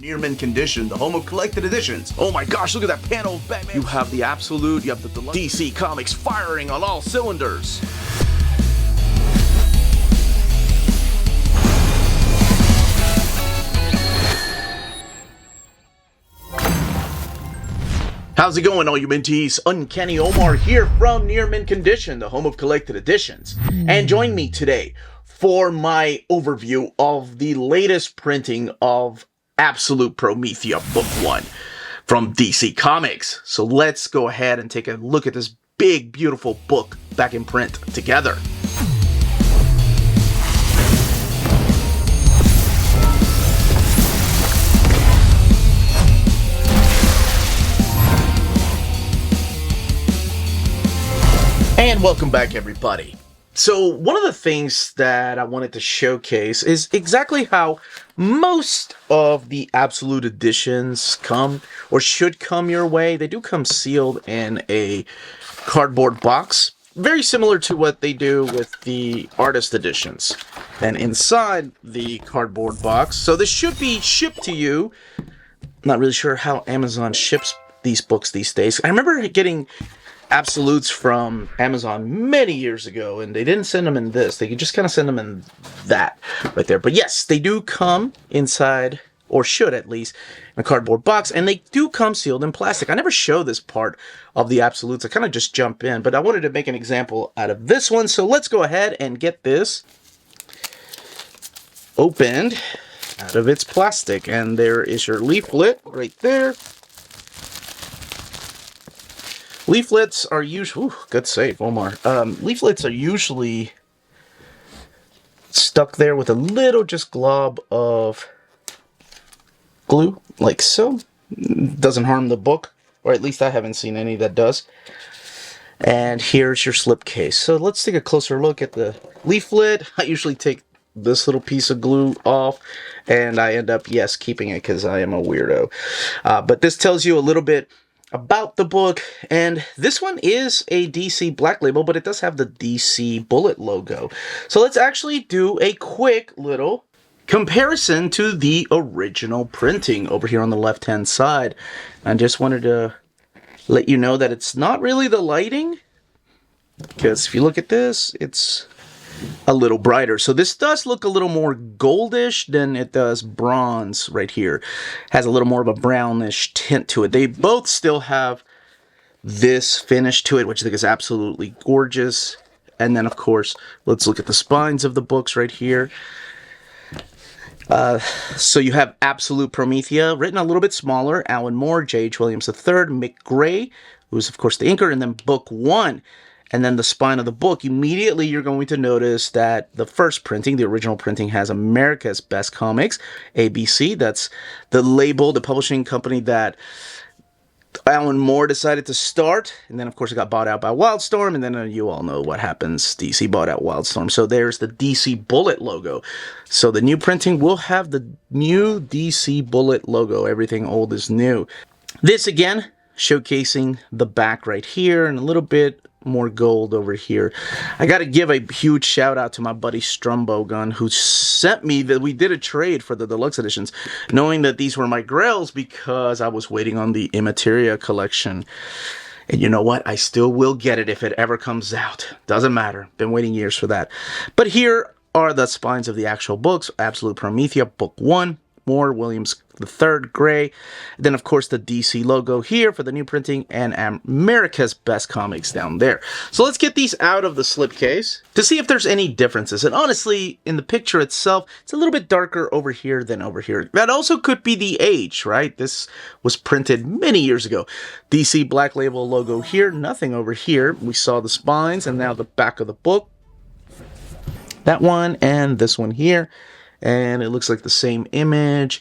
Near mint condition, the home of collected editions. Oh my gosh, look at that panel of Batman. You have the Absolute, you have the Deluxe. DC Comics firing on all cylinders. How's it going, all you minties? Uncanny Omar here from Near Mint Condition, the home of collected editions. And join me today for my overview of the latest printing of Absolute Promethea Book 1 from DC Comics. So let's go ahead and take a look at this big, beautiful book back in print together. And welcome back, everybody. So one of the things that I wanted to showcase is exactly how most of the Absolute editions come, or should come your way. They do come sealed in a cardboard box, very similar to what they do with the artist editions. And inside the cardboard box, so this should be shipped to you. I'm not really sure how Amazon ships these books these days. I remember getting Absolutes from Amazon many years ago, and they didn't send them in this. They could just kind of send them in that right there. But yes, they do come inside, or should at least, in a cardboard box, and they do come sealed in plastic. I never show this part of the Absolutes. I kind of just jump in, but I wanted to make an example out of this one. So let's go ahead and get this opened out of its plastic. And there is your leaflet right there. Leaflets are usually, good save, Omar. Leaflets are usually stuck there with a little just glob of glue, like so. Doesn't harm the book, or at least I haven't seen any that does. And here's your slipcase. So let's take a closer look at the leaflet. I usually take this little piece of glue off, and I end up, yes, keeping it because I am a weirdo. But this tells you a little bit about the book, and this one is a DC Black Label, but it does have the DC Bullet logo. So let's actually do a quick little comparison to the original printing over here on the left hand side. I just wanted to let you know that it's not really the lighting, because if you look at this, it's a little brighter. So this does look a little more goldish than it does bronze right here. Has a little more of a brownish tint to it. They both still have this finish to it, which I think is absolutely gorgeous. And then, of course, let's look at the spines of the books right here. So you have Absolute Promethea, written a little bit smaller. Alan Moore, J.H. Williams III, Mick Gray, who's, of course, the inker, and then Book 1. And then the spine of the book, immediately you're going to notice that the first printing, the original printing, has America's Best Comics, ABC. That's the label, the publishing company that Alan Moore decided to start. And then, of course, it got bought out by Wildstorm. And then you all know what happens. DC bought out Wildstorm. So there's the DC Bullet logo. So the new printing will have the new DC Bullet logo. Everything old is new. This, again, showcasing the back right here and a little bit more gold over here. I got to give a huge shout out to my buddy Strumbo Gun, who sent me that we did a trade for the deluxe editions, knowing that these were my grails, because I was waiting on the Immateria collection. And you know what? I still will get it if it ever comes out. Doesn't matter. Been waiting years for that. But here are the spines of the actual books. Absolute Promethea, Book 1. Moore, Williams III, Gray. Then, of course, the DC logo here for the new printing, and America's Best Comics down there. So let's get these out of the slipcase to see if there's any differences. And honestly, in the picture itself, it's a little bit darker over here than over here. That also could be the age, right? This was printed many years ago. DC Black Label logo here, nothing over here. We saw the spines, and now the back of the book. That one and this one here. And it looks like the same image,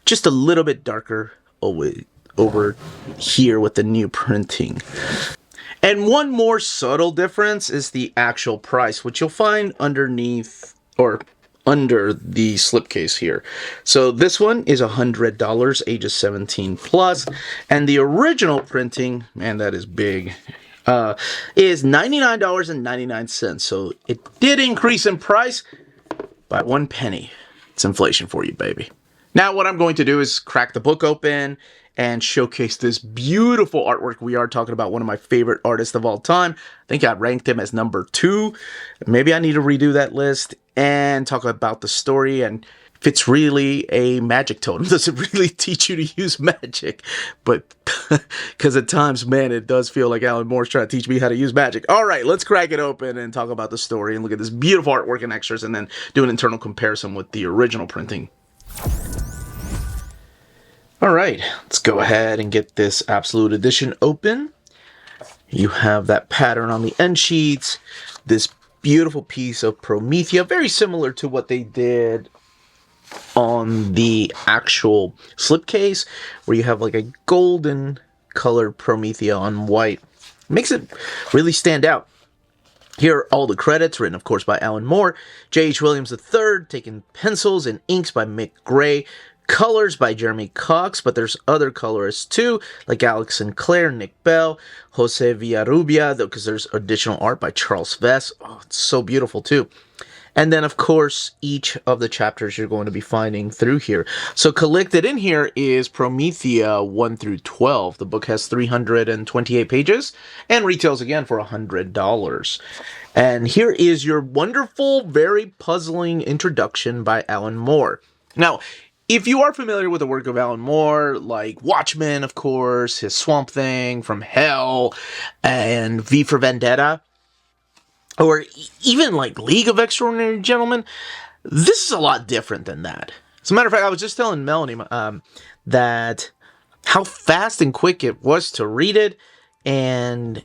just a little bit darker over here with the new printing. And one more subtle difference is the actual price, which you'll find underneath, or under the slipcase here. So this one is $100, ages 17 plus, and the original printing, man, that is big, is $99.99. So it did increase in price by 1 penny. It's inflation for you, baby. Now what I'm going to do is crack the book open and showcase this beautiful artwork. We are talking about one of my favorite artists of all time. I think I ranked him as number 2. Maybe I need to redo that list and talk about the story and if it's really a magic totem. Does it really teach you to use magic? But because at times, man, it does feel like Alan Moore's trying to teach me how to use magic. All right, let's crack it open and talk about the story and look at this beautiful artwork and extras and then do an internal comparison with the original printing. All right, let's go ahead and get this Absolute Edition open. You have that pattern on the end sheets, this beautiful piece of Promethea, very similar to what they did on the actual slipcase, where you have like a golden colored Promethea on white. Makes it really stand out. Here are all the credits, written of course by Alan Moore, J.H. Williams III, taking pencils and inks by Mick Gray, colors by Jeremy Cox, but there's other colorists too, like Alex Sinclair, Nick Bell, Jose Villarrubia, because there's additional art by Charles Vess. Oh, it's so beautiful too. And then, of course, each of the chapters you're going to be finding through here. So collected in here is Promethea 1 through 12. The book has 328 pages and retails again for $100. And here is your wonderful, very puzzling introduction by Alan Moore. Now, if you are familiar with the work of Alan Moore, like Watchmen, of course, his Swamp Thing, From Hell, and V for Vendetta, or even like League of Extraordinary Gentlemen, this is a lot different than that. As a matter of fact, I was just telling Melanie that how fast and quick it was to read it, and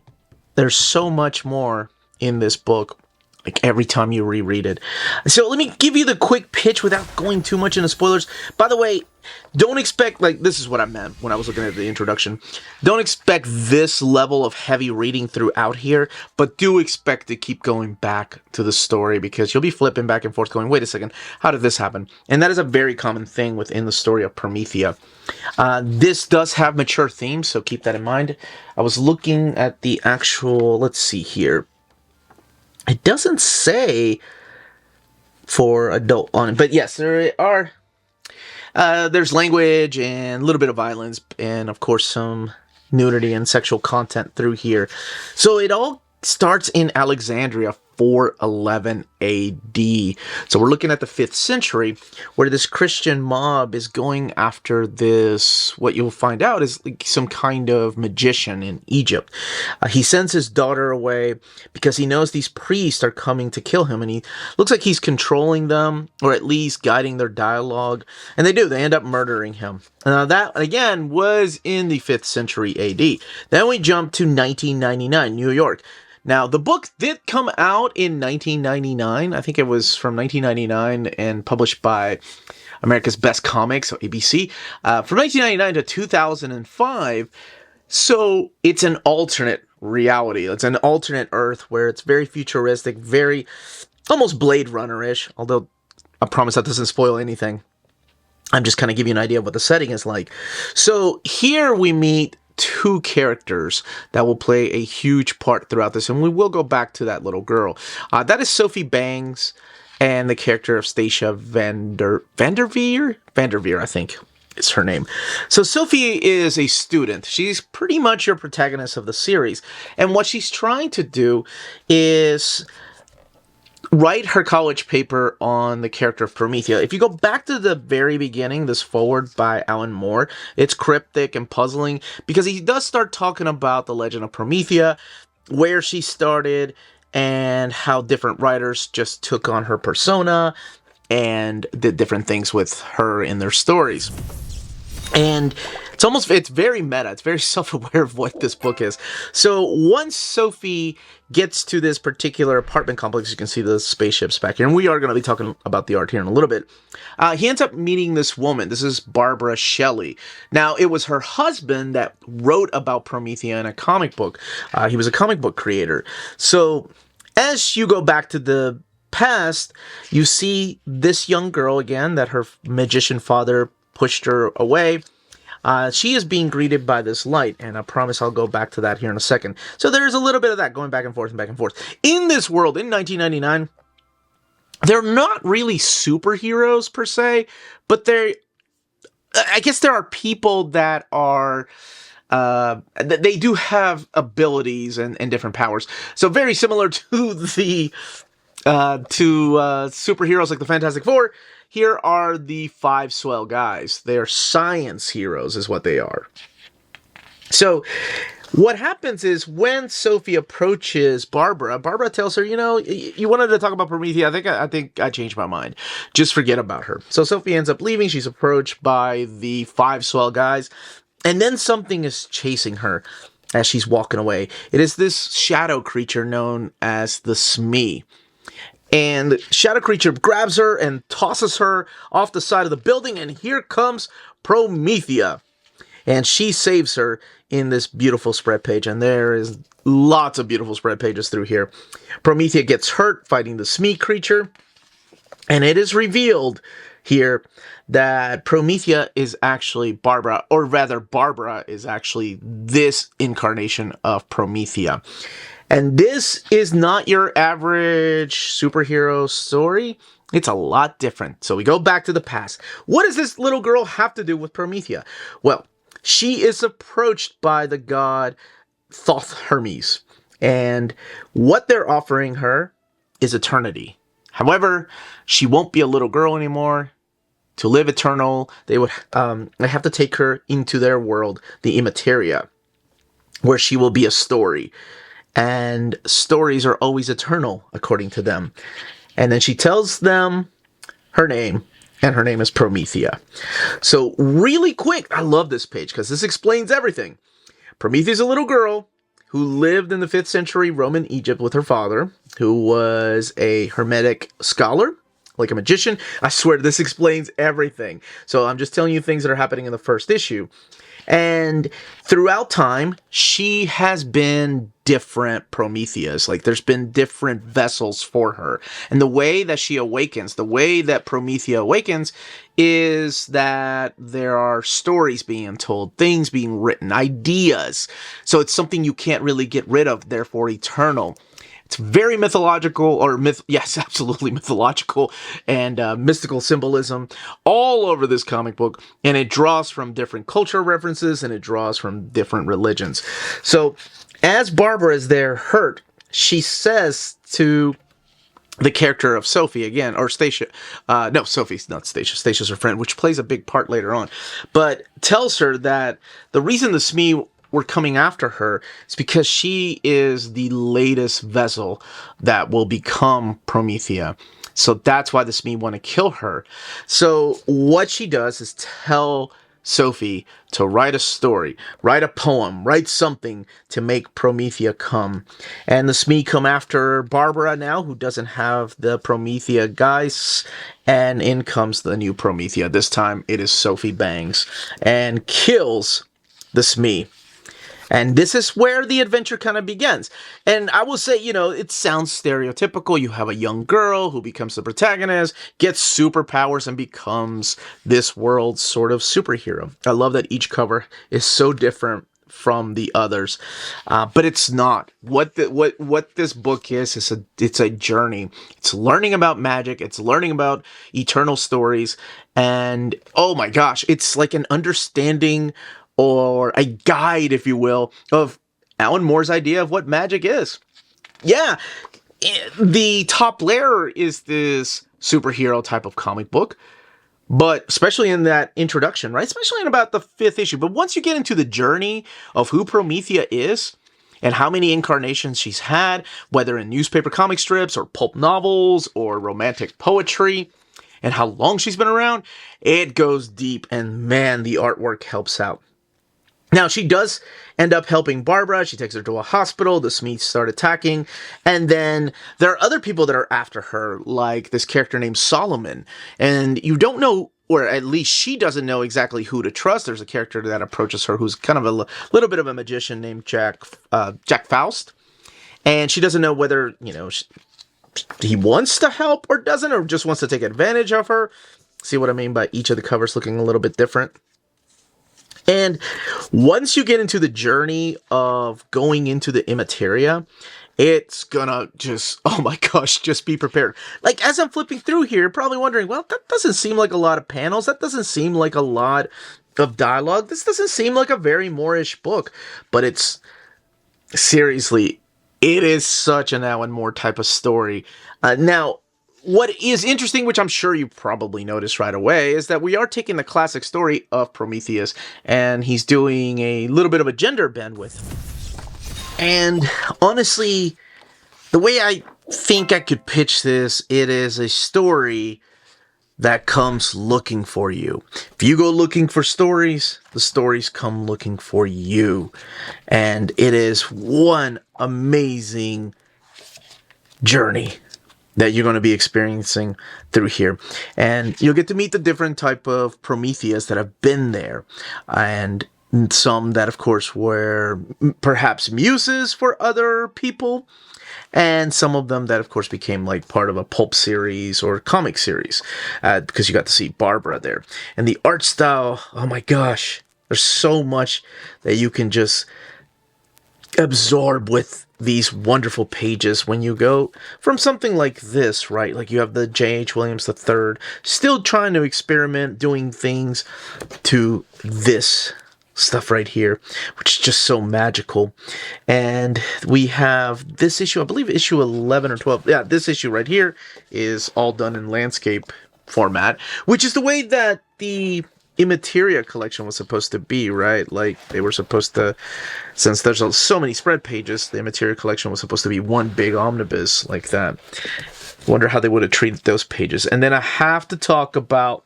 there's so much more in this book, like every time you reread it. So let me give you the quick pitch without going too much into spoilers. By the way, don't expect, like, this is what I meant when I was looking at the introduction. Don't expect this level of heavy reading throughout here, but do expect to keep going back to the story because you'll be flipping back and forth going, wait a second, how did this happen? And that is a very common thing within the story of Promethea. This does have mature themes, so keep that in mind. I was looking at the actual, let's see here. It doesn't say for adult on it, but yes, there are. There's language and a little bit of violence, and of course some nudity and sexual content through here. So it all starts in Alexandria, 411 AD. So we're looking at the 5th century, where this Christian mob is going after this, what you'll find out is like some kind of magician in Egypt. He sends his daughter away because he knows these priests are coming to kill him, and he looks like he's controlling them, or at least guiding their dialogue. And they do, they end up murdering him. That, again, was in the 5th century AD. Then we jump to 1999, New York. Now, the book did come out in 1999. I think it was from 1999 and published by America's Best Comics, so ABC, from 1999 to 2005. So it's an alternate reality. It's an alternate Earth where it's very futuristic, very almost Blade Runner-ish, although I promise that doesn't spoil anything. I'm just kind of giving you an idea of what the setting is like. So here we meet 2 characters that will play a huge part throughout this, and we will go back to that little girl. That is Sophie Bangs and the character of Stacia Vanderveer, I think is her name. So Sophie is a student. She's pretty much your protagonist of the series, and what she's trying to do is write her college paper on the character of Promethea. If you go back to the very beginning, this foreword by Alan Moore, it's cryptic and puzzling because he does start talking about the legend of Promethea, where she started, and how different writers just took on her persona and did different things with her in their stories. And it's very meta. It's very self-aware of what this book is. So once Sophie gets to this particular apartment complex, you can see the spaceships back here, and we are going to be talking about the art here in a little bit. He ends up meeting this woman. This is Barbara Shelley. Now, it was her husband that wrote about Promethea in a comic book. He was a comic book creator. So as you go back to the past, you see this young girl again that her magician father pushed her away. She is being greeted by this light, and I promise I'll go back to that here in a second. So there's a little bit of that going back and forth and back and forth. In this world, in 1999, they're not really superheroes per se, but they I guess there are people that are they do have abilities and different powers. So very similar to the superheroes like the Fantastic Four. Here are the five swell guys. They are science heroes, is what they are. So what happens is when Sophie approaches Barbara, Barbara tells her, you wanted to talk about Promethea. I think I changed my mind. Just forget about her. So Sophie ends up leaving. She's approached by the five swell guys. And then something is chasing her as she's walking away. It is this shadow creature known as the Smee. And the shadow creature grabs her and tosses her off the side of the building. And here comes Promethea. And she saves her in this beautiful spread page. And there is lots of beautiful spread pages through here. Promethea gets hurt fighting the Smee creature. And it is revealed here that Promethea is actually Barbara, or rather Barbara is actually this incarnation of Promethea. And this is not your average superhero story. It's a lot different. So we go back to the past. What does this little girl have to do with Promethea? Well, she is approached by the god Thoth Hermes. And what they're offering her is eternity. However, she won't be a little girl anymore. To live eternal, they have to take her into their world, the Immateria, where she will be a story. And stories are always eternal, according to them. And then she tells them her name, and her name is Promethea. So really quick, I love this page because this explains everything. Promethea is a little girl who lived in the 5th century Roman Egypt with her father, who was a Hermetic scholar, like a magician. I swear this explains everything. So I'm just telling you things that are happening in the first issue. And throughout time, she has been different Prometheas. Like there's been different vessels for her. And the way that she awakens, the way that Promethea awakens is that there are stories being told, things being written, ideas. So it's something you can't really get rid of, therefore eternal. It's very mythological, yes, absolutely mythological and mystical symbolism all over this comic book. And it draws from different cultural references and it draws from different religions. So as Barbara is there hurt, she says to the character of Sophie again, or Stacia. No, Sophie's not Stacia. Stacia's her friend, which plays a big part later on. But tells her that the reason the Smee were coming after her is because she is the latest vessel that will become Promethea. So that's why the Smee want to kill her. So what she does is tell Sophie to write a story, write a poem, write something to make Promethea come. And the Smee come after Barbara now, who doesn't have the Promethea guys. And in comes the new Promethea. This time it is Sophie Bangs and kills the Smee. And this is where the adventure kind of begins. And I will say, it sounds stereotypical. You have a young girl who becomes the protagonist, gets superpowers, and becomes this world's sort of superhero. I love that each cover is so different from the others, but it's not. What this book is it's a journey. It's learning about magic. It's learning about eternal stories, and oh my gosh, it's like an understanding or a guide, if you will, of Alan Moore's idea of what magic is. Yeah, the top layer is this superhero type of comic book, but especially in that introduction, right? Especially in about the 5th issue. But once you get into the journey of who Promethea is and how many incarnations she's had, whether in newspaper comic strips or pulp novels or romantic poetry, and how long she's been around, it goes deep. And man, the artwork helps out. Now, she does end up helping Barbara. She takes her to a hospital. The Smees start attacking. And then there are other people that are after her, like this character named Solomon. And you don't know, or at least she doesn't know exactly who to trust. There's a character that approaches her who's kind of a little bit of a magician named Jack Faust. And she doesn't know whether, he wants to help or doesn't, or just wants to take advantage of her. See what I mean by each of the covers looking a little bit different? And once you get into the journey of going into the Immateria, it's gonna just, oh my gosh, just be prepared. Like, as I'm flipping through here, probably wondering, well, that doesn't seem like a lot of panels. That doesn't seem like a lot of dialogue. This doesn't seem like a very Moore-ish book, but it's, seriously, it is such an Alan Moore type of story. Now, what is interesting, which I'm sure you probably noticed right away, is that we are taking the classic story of Prometheus, and he's doing a little bit of a gender bend with him. And honestly, the way I think I could pitch this, it is a story that comes looking for you. If you go looking for stories, the stories come looking for you. And it is one amazing journey that you're going to be experiencing through here. And you'll get to meet the different type of Prometheus that have been there. And some that, of course, were perhaps muses for other people. And some of them that, of course, became like part of a pulp series or comic series. Because you got to see Barbara there. And the art style, oh my gosh. There's so much that you can just absorb with these wonderful pages when you go from something like this, right? Like you have the J.H. Williams III still trying to experiment doing things to this stuff right here, which is just so magical. And we have this issue, I believe issue 11 or 12. Yeah, this issue right here is all done in landscape format, which is the way that the Immateria collection was supposed to be, right? Like they were supposed to, since there's so many spread pages, the Immateria collection was supposed to be one big omnibus like that. Wonder how they would have treated those pages. And then I have to talk about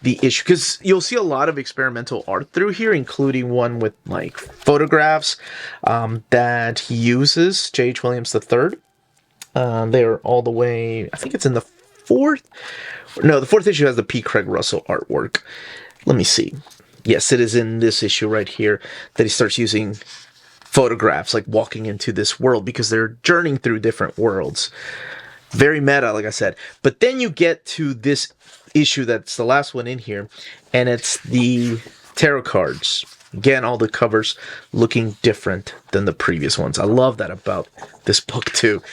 the issue, because you'll see a lot of experimental art through here, including one with like photographs that he uses, J.H. Williams III. They're all the way, I think it's in the fourth. No, the fourth issue has the P. Craig Russell artwork. Let me see. Yes, it is in this issue right here that he starts using photographs, like walking into this world, because they're journeying through different worlds. Very meta, like I said. But then you get to this issue that's the last one in here, and it's the tarot cards. Again, all the covers looking different than the previous ones. I love that about this book, too.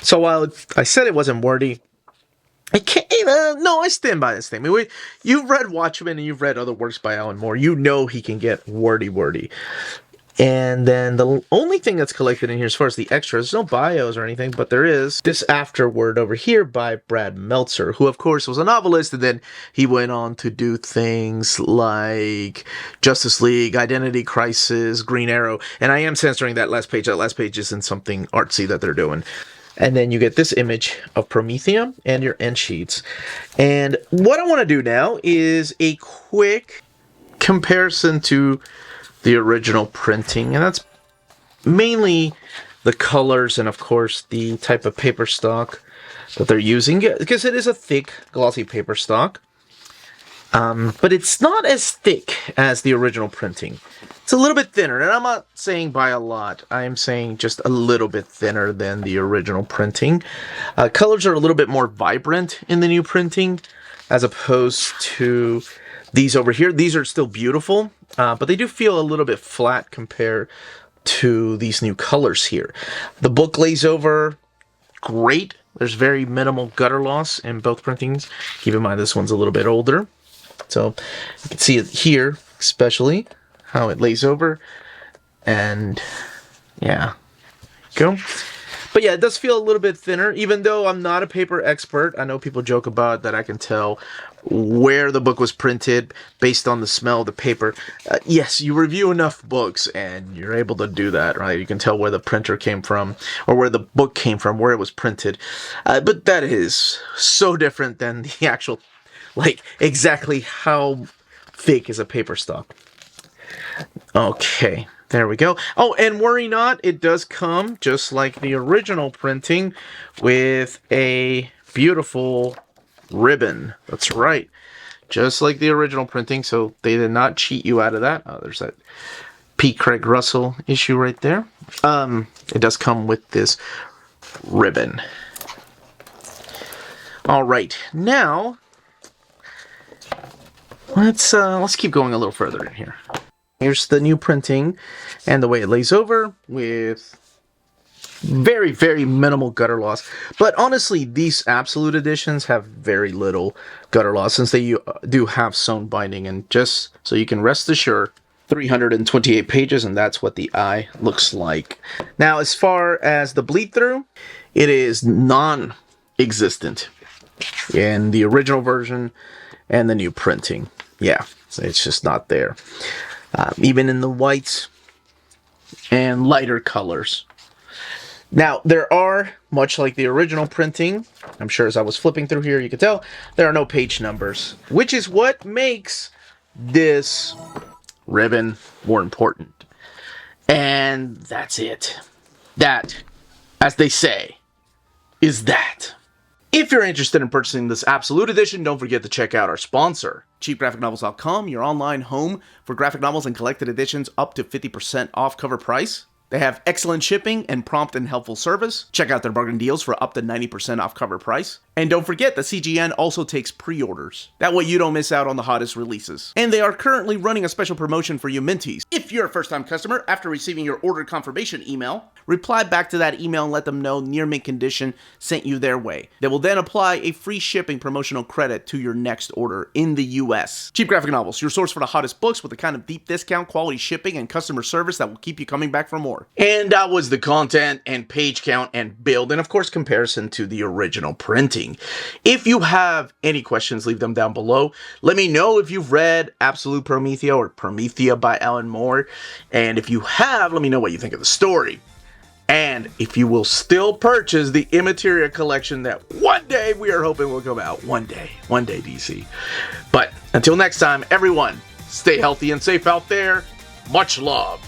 So while I said it wasn't wordy, I can't. No, I stand by this thing. I mean, you've read Watchmen and you've read other works by Alan Moore. You know he can get wordy. And then the only thing that's collected in here as far as the extras, there's no bios or anything, but there is this afterword over here by Brad Meltzer, who of course was a novelist, and then he went on to do things like Justice League, Identity Crisis, Green Arrow, and I am censoring that last page. That last page isn't something artsy that they're doing. And then you get this image of Promethea and your end sheets. And what I want to do now is a quick comparison to the original printing. And that's mainly the colors and, of course, the type of paper stock that they're using. Because it is a thick, glossy paper stock. But it's not as thick as the original printing. It's a little bit thinner, and I'm not saying by a lot. I'm saying just a little bit thinner than the original printing. Colors are a little bit more vibrant in the new printing, as opposed to these over here. These are still beautiful, but they do feel a little bit flat compared to these new colors here. The book lays over great. There's very minimal gutter loss in both printings. Keep in mind this one's a little bit older. So you can see it here, especially how it lays over. And yeah, go. But yeah, it does feel a little bit thinner, even though I'm not a paper expert. I know people joke about that I can tell where the book was printed based on the smell of the paper. Yes, you review enough books and you're able to do that, right? You can tell where the printer came from or where the book came from, where it was printed. But that is so different than the actual, like, exactly how thick is a paper stock. Okay, there we go. Oh, and worry not, it does come, just like the original printing, with a beautiful ribbon. That's right. Just like the original printing, so they did not cheat you out of that. Oh, there's that P. Craig Russell issue right there. It does come with this ribbon. All right, now let's keep going a little further in here. Here's the new printing and the way it lays over with very, very minimal gutter loss. But honestly, these absolute editions have very little gutter loss since they do have sewn binding. And just so you can rest assured, 328 pages, and that's what the eye looks like. Now, as far as the bleed through, it is non-existent in the original version and the new printing. Yeah, it's just not there. Even in the whites and lighter colors. Now, there are, much like the original printing, I'm sure as I was flipping through here, you could tell, there are no page numbers, which is what makes this ribbon more important. And that's it. That, as they say, is that. If you're interested in purchasing this Absolute Edition, don't forget to check out our sponsor, cheapgraphicnovels.com, your online home for graphic novels and collected editions up to 50% off cover price. They have excellent shipping and prompt and helpful service. Check out their bargain deals for up to 90% off cover price. And don't forget that CGN also takes pre-orders. That way you don't miss out on the hottest releases. And they are currently running a special promotion for you Minties. If you're a first-time customer, after receiving your order confirmation email, reply back to that email and let them know Near Mint Condition sent you their way. They will then apply a free shipping promotional credit to your next order in the US. Cheap Graphic Novels, your source for the hottest books with the kind of deep discount, quality shipping, and customer service that will keep you coming back for more. And that was the content and page count and build, and of course comparison to the original printing. If you have any questions, leave them down below. Let me know if you've read Absolute Promethea or Promethea by Alan Moore. And if you have, let me know what you think of the story. And if you will still purchase the Immateria collection that one day we are hoping will come out. One day, DC. But until next time, everyone, stay healthy and safe out there. Much love.